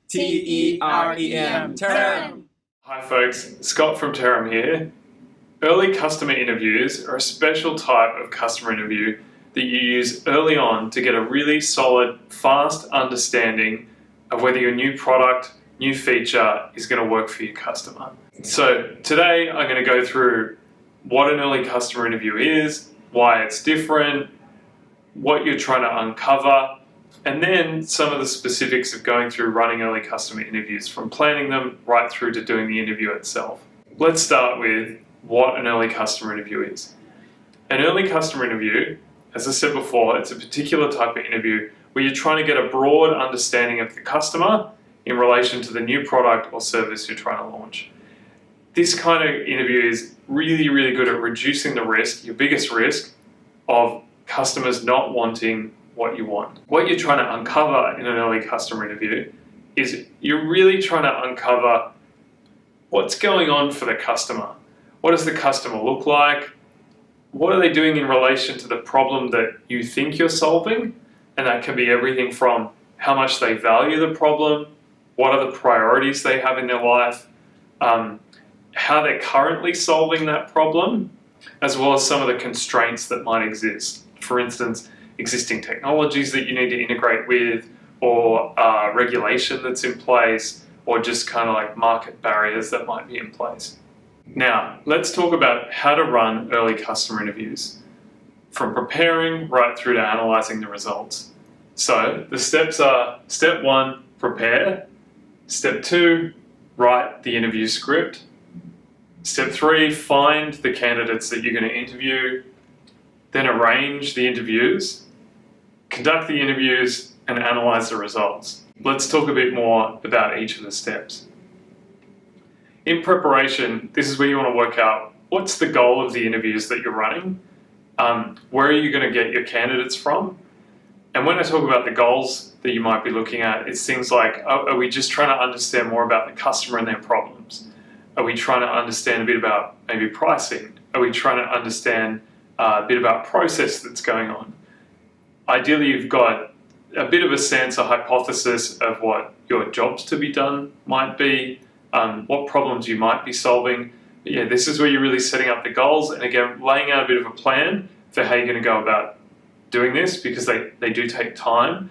Terem. Terem. Hi folks, Scott from Terem here. Early customer interviews are a special type of customer interview that you use early on to get a really solid, fast understanding of whether your new product, new feature is going to work for your customer. So today I'm going to go through what an early customer interview is, why it's different, what you're trying to uncover, and then some of the specifics of going through running early customer interviews, from planning them right through to doing the interview itself. Let's start with what an early customer interview is. An early customer interview, as I said before, it's a particular type of interview where you're trying to get a broad understanding of the customer in relation to the new product or service you're trying to launch. This kind of interview is really, really good at reducing the risk, your biggest risk, of customers not wanting what you want. What you're trying to uncover in an early customer interview is you're really trying to uncover what's going on for the customer. What does the customer look like? What are they doing in relation to the problem that you think you're solving? And that can be everything from how much they value the problem, what are the priorities they have in their life, how they're currently solving that problem, as well as some of the constraints that might exist. For instance, existing technologies that you need to integrate with, or regulation that's in place, or just kind of like market barriers that might be in place. Now, let's talk about how to run early customer interviews, from preparing right through to analyzing the results. So the steps are: step 1, prepare; step 2, write the interview script; step 3, find the candidates that you're going to interview; then arrange the interviews, conduct the interviews, and analyze the results. Let's talk a bit more about each of the steps. In preparation, this is where you want to work out what's the goal of the interviews that you're running, where are you going to get your candidates from, and when I talk about the goals that you might be looking at, it's things like, are we just trying to understand more about the customer and their problems? Are we trying to understand a bit about maybe pricing? Are we trying to understand a bit about process that's going on? Ideally, you've got a bit of a sense, a hypothesis of what your jobs to be done might be, what problems you might be solving. But yeah, this is where you're really setting up the goals, and again, laying out a bit of a plan for how you're going to go about doing this, because they do take time,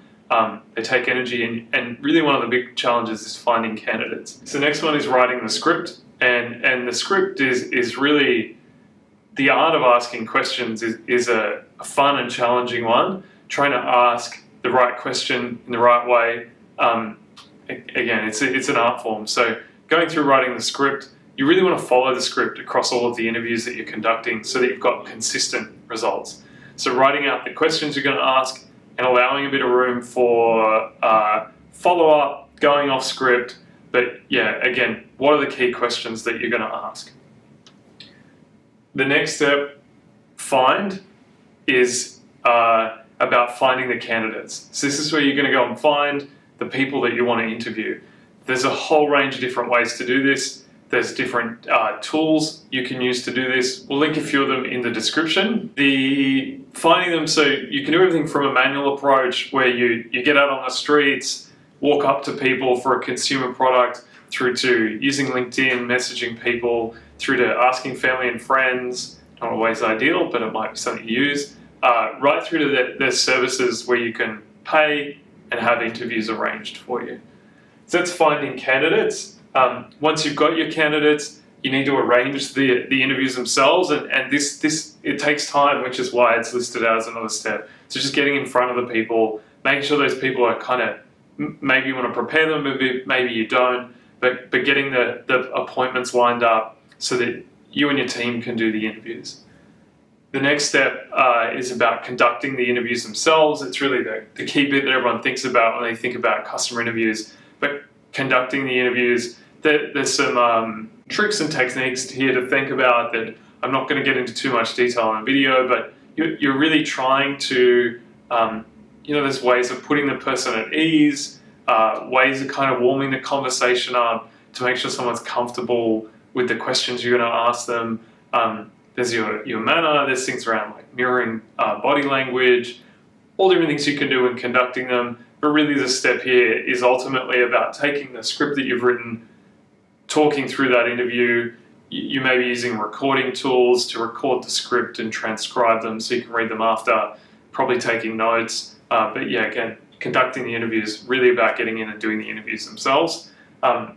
they take energy, and really one of the big challenges is finding candidates. So the next one is writing the script, and the script is really the art of asking questions is a fun and challenging one. Trying to ask the right question in the right way. Again, it's an art form. So going through writing the script, you really want to follow the script across all of the interviews that you're conducting so that you've got consistent results. So writing out the questions you're going to ask and allowing a bit of room for follow-up, going off script. But yeah, again, what are the key questions that you're going to ask? The next step, find, is about finding the candidates. So this is where you're going to go and find the people that you want to interview. There's a whole range of different ways to do this. There's different tools you can use to do this. We'll link a few of them in the description. The finding them, so you can do everything from a manual approach where you get out on the streets, walk up to people for a consumer product, through to using LinkedIn, messaging people, through to asking family and friends. Not always ideal, but it might be something you use. Right through to their services where you can pay and have interviews arranged for you. So that's finding candidates. Once you've got your candidates, you need to arrange the interviews themselves, and this it takes time, which is why it's listed out as another step. So just getting in front of the people, making sure those people are kind of, maybe you want to prepare them, maybe you don't, but getting the appointments lined up so that you and your team can do the interviews. The next step is about conducting the interviews themselves. It's really the key bit that everyone thinks about when they think about customer interviews. But conducting the interviews, there's some tricks and techniques here to think about that I'm not going to get into too much detail in the video, but you're really trying to, there's ways of putting the person at ease, ways of kind of warming the conversation up to make sure someone's comfortable with the questions you're going to ask them. There's your manner, there's things around like mirroring body language, all different things you can do in conducting them. But But really the step here is ultimately about taking the script that you've written, talking through that interview. You may be using recording tools to record the script and transcribe them so you can read them after, probably taking notes. But yeah, again, conducting the interviews, really about getting in and doing the interviews themselves. And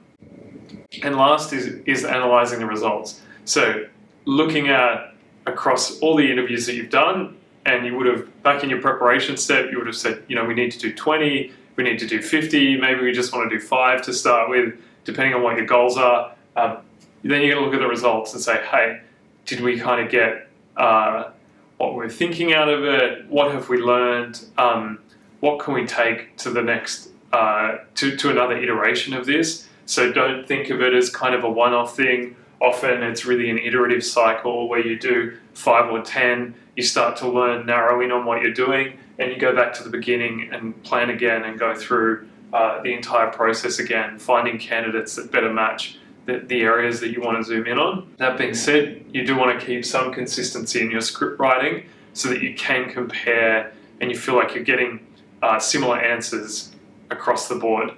last is analyzing the results. So looking at across all the interviews that you've done, and you would have, back in your preparation step, you would have said, we need to do 20, we need to do 50, maybe we just want to do 5 to start with, depending on what your goals are. Then you're going to look at the results and say, hey, did we kind of get what we're thinking out of it? What have we learned? What can we take to the next, to another iteration of this? So don't think of it as kind of a one-off thing. Often it's really an iterative cycle where you do 5 or 10, you start to learn, narrow in on what you're doing, and you go back to the beginning and plan again and go through the entire process again, finding candidates that better match the areas that you want to zoom in on. That being said, you do want to keep some consistency in your script writing so that you can compare and you feel like you're getting similar answers across the board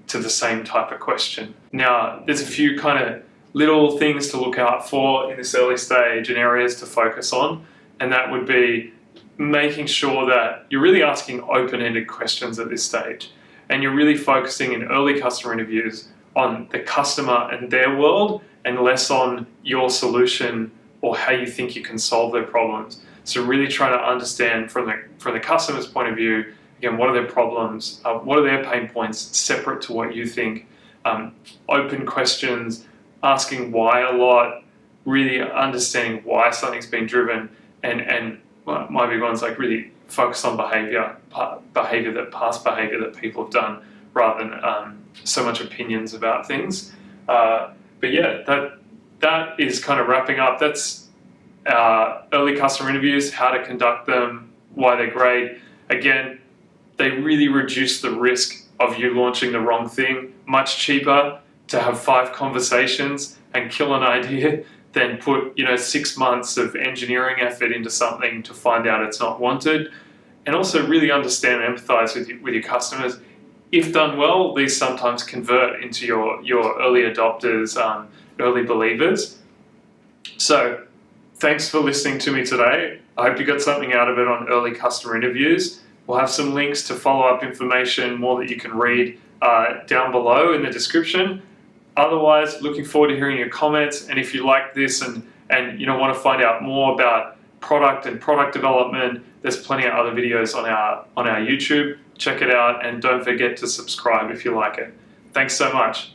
to the same type of question. Now, there's a few kind of little things to look out for in this early stage and areas to focus on, and that would be making sure that you're really asking open-ended questions at this stage, and you're really focusing in early customer interviews on the customer and their world and less on your solution or how you think you can solve their problems. So really trying to understand from the customer's point of view, again, what are their problems, what are their pain points separate to what you think. Open questions, asking why a lot, really understanding why something's been driven, and my big one's like really focus on past behavior that people have done rather than so much opinions about things. But yeah, that is kind of wrapping up. That's early customer interviews, how to conduct them, why they're great. Again, they really reduce the risk of you launching the wrong thing. Much cheaper to have 5 conversations and kill an idea than put 6 months of engineering effort into something to find out it's not wanted. And also really understand and empathize with your customers. If done well, these sometimes convert into your early adopters, early believers. So thanks for listening to me today. I hope you got something out of it on early customer interviews. We'll have some links to follow-up information, more that you can read down below in the description. Otherwise, looking forward to hearing your comments. And if you like this and want to find out more about product and product development, there's plenty of other videos on our YouTube. Check it out, and don't forget to subscribe if you like it. Thanks so much.